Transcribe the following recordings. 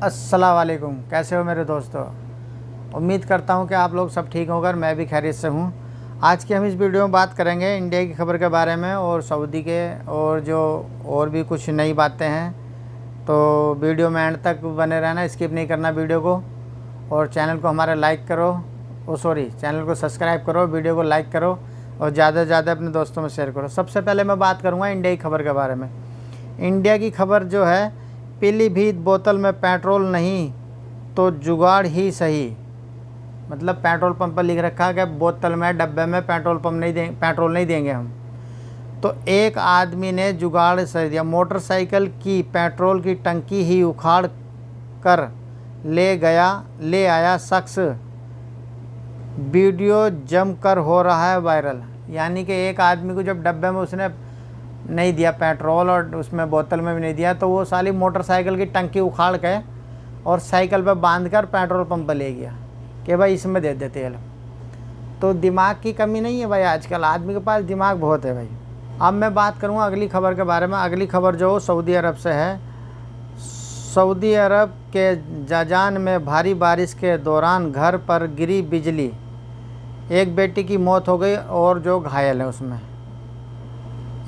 अस्सलाम वालेकुम। कैसे हो मेरे दोस्तों? उम्मीद करता हूं कि आप लोग सब ठीक होकर मैं भी खैरियत से हूं। आज की हम इस वीडियो में बात करेंगे इंडिया की खबर के बारे में और सऊदी के और जो और भी कुछ नई बातें हैं। तो वीडियो में एंड तक बने रहना, स्किप नहीं करना वीडियो को। और चैनल को हमारा लाइक करो, चैनल को सब्सक्राइब करो, वीडियो को लाइक करो और ज़्यादा से ज़्यादा अपने दोस्तों में शेयर करो। सबसे पहले मैं बात करूँगा इंडिया की खबर के बारे में। इंडिया की खबर जो है, पीलीभीत बोतल में पेट्रोल नहीं तो जुगाड़ ही सही। मतलब पेट्रोल पंप पर लिख रखा है कि बोतल में डब्बे में पेट्रोल नहीं देंगे हम। तो एक आदमी ने जुगाड़ सही दिया। मोटरसाइकिल की पेट्रोल की टंकी ही उखाड़ कर ले आया शख्स। वीडियो जमकर हो रहा है वायरल। यानी कि एक आदमी को जब डब्बे में उसने नहीं दिया पेट्रोल और उसमें बोतल में भी नहीं दिया, तो वो साली मोटरसाइकिल की टंकी उखाड़ के और साइकिल पर बांध कर पेट्रोल पंप पर ले गया कि भाई इसमें दे दे तेल। तो दिमाग की कमी नहीं है भाई, आजकल आदमी के पास दिमाग बहुत है भाई। अब मैं बात करूँगा अगली खबर के बारे में। अगली खबर जो सऊदी अरब से है। सऊदी अरब के जजान में भारी बारिश के दौरान घर पर गिरी बिजली, एक बेटी की मौत हो गई और जो घायल है उसमें।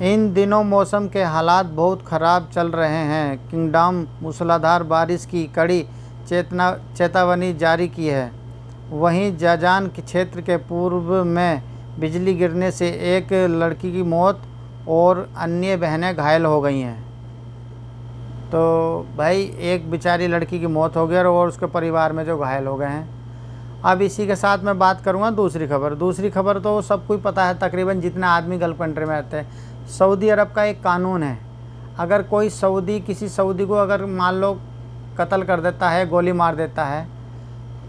इन दिनों मौसम के हालात बहुत ख़राब चल रहे हैं। किंगडम मूसलाधार बारिश की कड़ी चेतावनी जारी की है। वहीं जजान के क्षेत्र के पूर्व में बिजली गिरने से एक लड़की की मौत और अन्य बहनें घायल हो गई हैं। तो भाई एक बेचारी लड़की की मौत हो गई और उसके परिवार में जो घायल हो गए हैं। अब इसी के साथ मैं बात करूँगा दूसरी खबर तो सबको ही पता है, तकरीबन जितने आदमी गल्फ़ कंट्री में रहते हैं। सऊदी अरब का एक कानून है, अगर कोई किसी सऊदी को अगर मान लो कत्ल कर देता है, गोली मार देता है,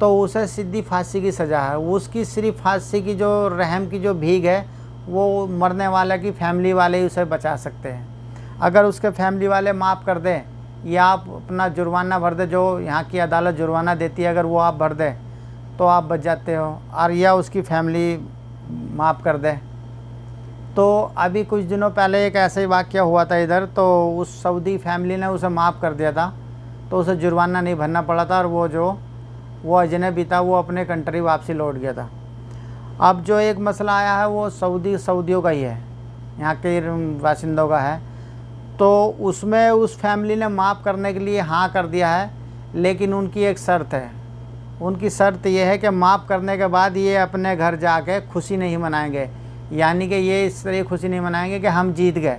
तो उसे सीधी फांसी की सज़ा है। उसकी सिर्फ फांसी की जो रहम की जो भीख है, वो मरने वाले की फैमिली वाले ही उसे बचा सकते हैं। अगर उसके फैमिली वाले माफ़ कर दें या आप अपना जुर्माना भर दें, जो यहाँ की अदालत जुर्माना देती है, अगर वो आप भर दें तो आप बच जाते हो, और या उसकी फैमिली माफ़ कर दे। तो अभी कुछ दिनों पहले एक ऐसा ही वाक़या हुआ था इधर, तो उस सऊदी फैमिली ने उसे माफ़ कर दिया था, तो उसे जुर्माना नहीं भरना पड़ा था और वो अजनबी था, वो अपने कंट्री वापसी लौट गया था। अब जो एक मसला आया है वो सऊदियों का ही है, यहाँ के बाशिंदों का है। तो उसमें उस फैमिली ने माफ़ करने के लिए हाँ कर दिया है, लेकिन उनकी एक शर्त है। उनकी शर्त ये है कि माफ़ करने के बाद ये अपने घर जाके खुशी नहीं मनाएंगे। यानी कि ये इस तरह की खुशी नहीं मनाएंगे कि हम जीत गए,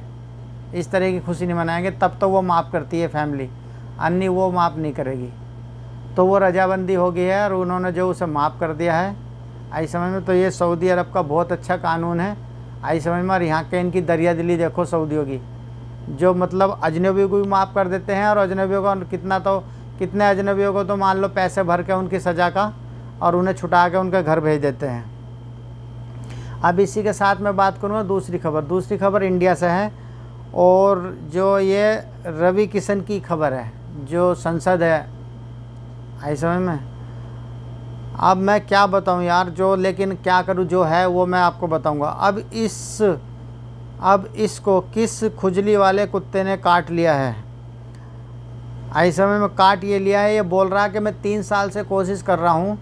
इस तरह की खुशी नहीं मनाएंगे। तब तो वो माफ़ करती है फैमिली, अन्य वो माफ़ नहीं करेगी। तो वो रजाबंदी हो गई है और उन्होंने जो उसे माफ़ कर दिया है। आई समझ में? तो ये सऊदी अरब का बहुत अच्छा कानून है, आई समझ में। और यहाँ के इनकी दरिया दिली देखो सऊदियों की, जो मतलब अजनबियों को भी माफ़ कर देते हैं। और अजनबियों को कितने अजनबियों को तो मान लो पैसे भर के उनकी सज़ा का और उन्हें छुटा के उनके घर भेज देते हैं। अब इसी के साथ मैं बात करूँगा दूसरी खबर इंडिया से है। और जो ये रवि किशन की खबर है, जो संसद है, आई समझ में। अब मैं क्या बताऊँ यार, लेकिन क्या करूँ, जो है वो मैं आपको बताऊँगा। अब इसको किस खुजली वाले कुत्ते ने काट लिया है? आई समय में काट ये लिया है। ये बोल रहा है कि मैं 3 साल से कोशिश कर रहा हूँ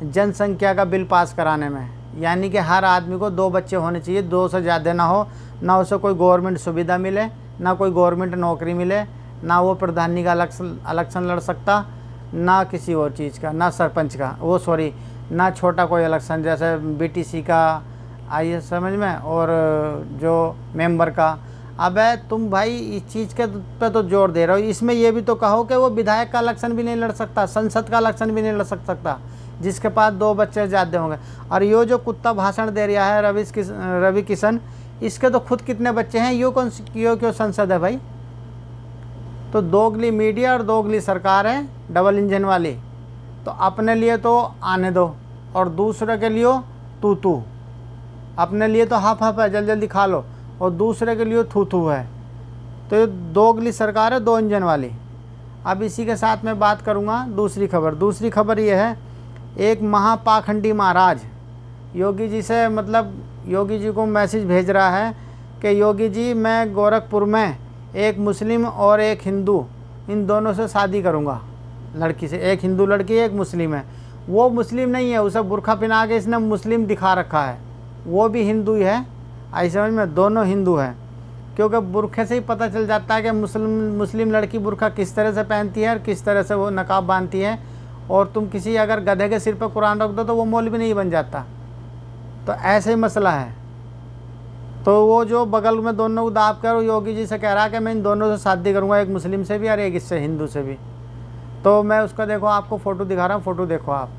जनसंख्या का बिल पास कराने में। यानी कि हर आदमी को 2 बच्चे होने चाहिए, 2 से ज़्यादा ना हो, ना उसे कोई गवर्नमेंट सुविधा मिले, ना कोई गवर्नमेंट नौकरी मिले, ना वो प्रधानी का इलेक्शन लड़ सकता, ना किसी और चीज़ का, ना सरपंच का, ना छोटा कोई इलेक्शन जैसे BTC का, आइए समझ में, और जो मेंबर का। अबे तुम भाई इस चीज़ के पे तो जोर दे रहे हो, इसमें ये भी तो कहो कि वो विधायक का इलेक्शन भी नहीं लड़ सकता, संसद का इलेक्शन भी नहीं लड़ सकता, जिसके पास 2 बच्चे ज़्यादा होंगे। और ये जो कुत्ता भाषण दे रहा है रवि किशन, इसके तो खुद कितने बच्चे हैं, यो क्यों संसद है भाई? तो दोगली मीडिया और दोगली सरकार है, डबल इंजन वाली। तो अपने लिए तो आने दो और दूसरे के लिए तू अपने लिए तो हाफ है, जल्दी खा लो, और दूसरे के लिए थू है। तो ये दोगली सरकार है, 2 इंजन वाली। अब इसी के साथ मैं बात करूँगा दूसरी खबर ये है। एक महापाखंडी महाराज योगी जी को मैसेज भेज रहा है कि योगी जी, मैं गोरखपुर में एक मुस्लिम और एक हिंदू, इन दोनों से शादी करूँगा। लड़की से, एक हिंदू लड़की एक मुस्लिम है। वो मुस्लिम नहीं है, उसे बुर्खा पहना के इसने मुस्लिम दिखा रखा है, वो भी हिंदू ही है। आई समझ में, दोनों हिंदू हैं, क्योंकि बुरखे से ही पता चल जाता है कि मुस्लिम लड़की बुरखा किस तरह से पहनती है और किस तरह से वो नकाब बांधती है। और तुम किसी अगर गधे के सिर पर कुरान रख दो तो वो मौलवी नहीं बन जाता। तो ऐसे ही मसला है। तो वो जो बगल में दोनों को दाब कर योगी जी से कह रहा है कि मैं इन दोनों से शादी करूँगा, एक मुस्लिम से भी और एक इससे हिंदू से भी। तो मैं उसका देखो आपको फ़ोटो दिखा रहा हूँ, फ़ोटो देखो आप,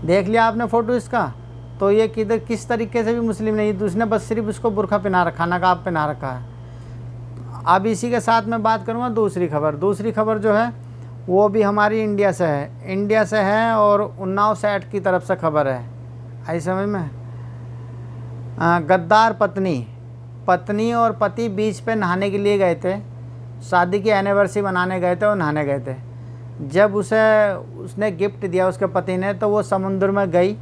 देख लिया आपने फ़ोटो इसका। तो ये किधर किस तरीके से भी मुस्लिम नहीं, तो उसने बस सिर्फ उसको बुरखा पहना रखा, नकाब पहना रखा है। अब इसी के साथ मैं बात करूँगा दूसरी खबर। दूसरी खबर जो है वो भी हमारी इंडिया से है, इंडिया से है और उन्नाव साइड की तरफ से खबर है। आई समझ में। गद्दार पत्नी और पति बीच पे नहाने के लिए गए थे, शादी की एनिवर्सरी मनाने गए थे और नहाने गए थे। जब उसने गिफ्ट दिया उसके पति ने, तो वो समुद्र में गई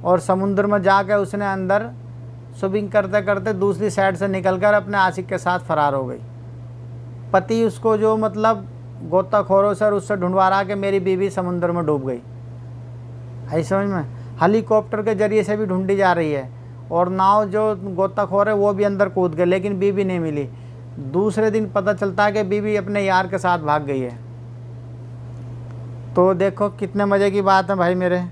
और समुद्र में जाकर उसने अंदर स्विमिंग करते करते दूसरी साइड से निकलकर अपने आशिक के साथ फरार हो गई। पति उसको जो मतलब गोताखोरों से और उससे ढूंढवा रहा कि मेरी बीवी समुद्र में डूब गई। आई समझ में। हेलीकॉप्टर के जरिए से भी ढूंढी जा रही है और नाव जो गोताखोर है वो भी अंदर कूद गए, लेकिन बीवी नहीं मिली। दूसरे दिन पता चलता है कि बीवी अपने यार के साथ भाग गई है। तो देखो कितने मज़े की बात है भाई मेरे।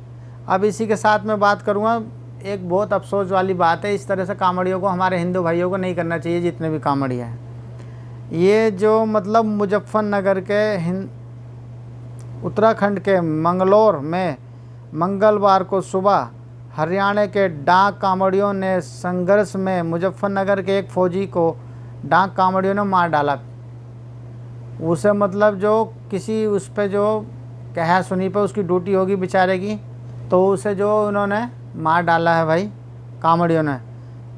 अब इसी के साथ मैं बात करूँगा, एक बहुत अफसोस वाली बात है, इस तरह से कांवड़ियों को, हमारे हिंदू भाइयों को नहीं करना चाहिए जितने भी कांवड़िया हैं। ये जो मतलब मुजफ्फरनगर के उत्तराखंड के मंगलौर में मंगलवार को सुबह हरियाणा के डाक कांवड़ियों ने संघर्ष में मुजफ्फरनगर के एक फौजी को डाक कांवड़ियों ने मार डाला। उसे मतलब जो किसी उस पर जो कहा सुनी पे उसकी ड्यूटी होगी बेचारे की, तो उसे जो उन्होंने मार डाला है भाई कांवड़ियों ने।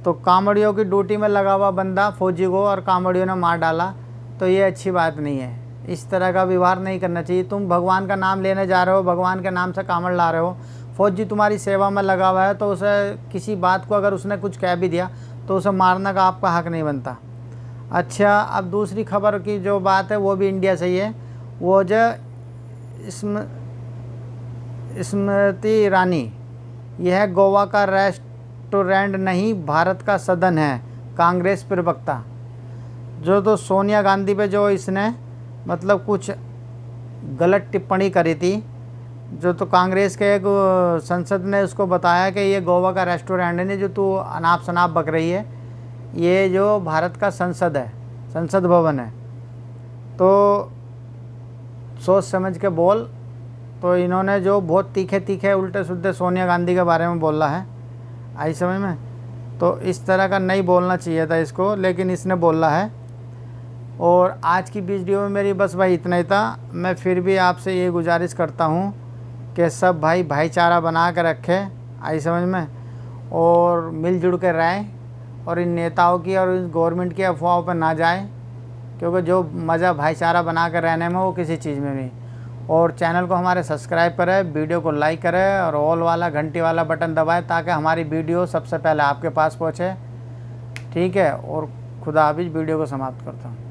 तो कांवड़ियों की ड्यूटी में लगा हुआ बंदा फौजी को और कांवड़ियों ने मार डाला, तो ये अच्छी बात नहीं है। इस तरह का व्यवहार नहीं करना चाहिए। तुम भगवान का नाम लेने जा रहे हो, भगवान के नाम से कांवड़ ला रहे हो, फौजी तुम्हारी सेवा में लगा हुआ है, तो उसे किसी बात को अगर उसने कुछ कह भी दिया तो उसे मारने का आपका हक नहीं बनता। अच्छा, अब दूसरी खबर की जो बात है वो भी इंडिया से ही है। वो जो स्मृति ईरानी, यह गोवा का रेस्टोरेंट नहीं भारत का सदन है, कांग्रेस प्रवक्ता। जो तो सोनिया गांधी पे जो इसने मतलब कुछ गलत टिप्पणी करी थी, जो तो कांग्रेस के एक संसद ने उसको बताया कि ये गोवा का रेस्टोरेंट नहीं जो तू अनाप शनाप बक रही है, ये जो भारत का संसद है, संसद भवन है, तो सोच समझ के बोल। तो इन्होंने जो बहुत तीखे उल्टे सीधे सोनिया गांधी के बारे में बोला है, आई समझ में। तो इस तरह का नहीं बोलना चाहिए था इसको, लेकिन इसने बोला है। और आज की वीडियो में मेरी बस भाई इतना ही था। मैं फिर भी आपसे ये गुजारिश करता हूँ कि सब भाई भाईचारा बना कर रखें, आई समझ में, और मिलजुल कर रहें और इन नेताओं की और इस गवर्नमेंट की अफवाहों पर ना जाए, क्योंकि जो मज़ा भाईचारा बना कर रहने में वो किसी चीज़ में नहीं। और चैनल को हमारे सब्सक्राइब करें, वीडियो को लाइक करें और ऑल वाला घंटी वाला बटन दबाएं ताकि हमारी वीडियो सबसे पहले आपके पास पहुँचे। ठीक है, और खुदा हाफिज़। वीडियो को समाप्त करता हूँ।